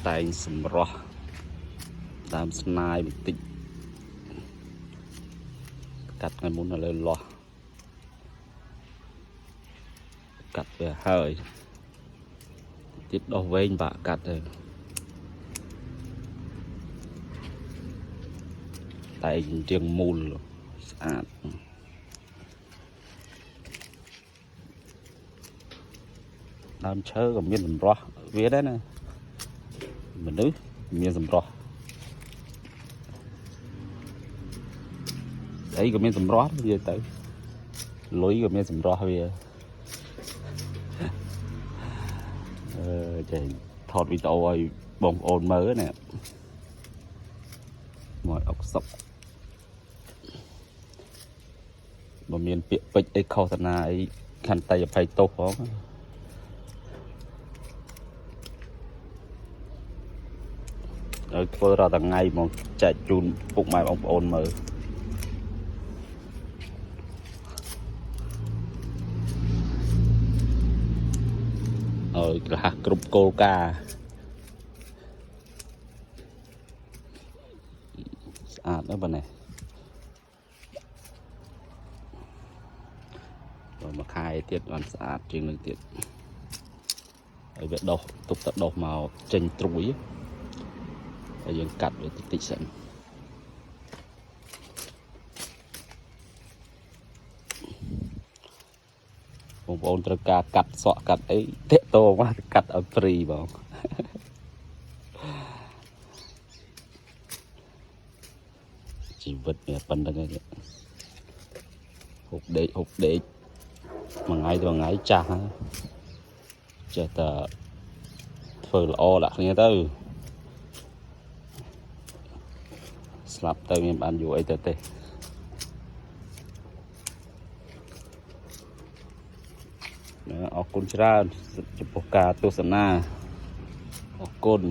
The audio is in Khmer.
តែងសម្រស់តាមស្នាយបន្តិចកាត់ថ្ងៃមុនឥឡូវលាស់កាត់វាហើយទៀតដោះវែងបាក់កាត់ទៅតែងរៀងមូលស្អាតដើមឈើក៏មានសម្រស់វាដែរណាមនុស្សមានសម្រស់អីក៏មានសម្រស់វាទៅលុយក៏មានសម្រស់វាចេះថតវីដេអូឲ្យបងប្អូនមើលណាមកអុកសុកបើមានពាក្យពេចន៍អីខុសតាណាអីខន្តីអភ័យទោសផងឲ្យធ្វើរាល់ថ្ងៃមកចែកជូនពុកម៉ែបងប្អូនមើលឲ្យរហ័សគ្រប់គោលការណ៍ស្អាតណាស់បងណាបើមួយខែទៀតបានស្អាតជាងនេះទៀតហើយវាដុះទុកទៅដុះមកចេញត្រួយហើយយើងកាត់វាតិចសិនបងប្អូនត្រូវការកាត់សក់កាត់អីតាក់តងមកកាត់ឲ្យព្រីបងជីវិតវាប៉ុណ្្នឹងឯងហូបដេកមួយថ្ងៃទៅថ្ងៃចាស់ចេះតែធ្វើល្អដាក់គ្នាទៅស្លាប់ទៅមានបានយូរអីទៅទេអរគុណច្រើនចំពោះការទស្សនាអរគុណ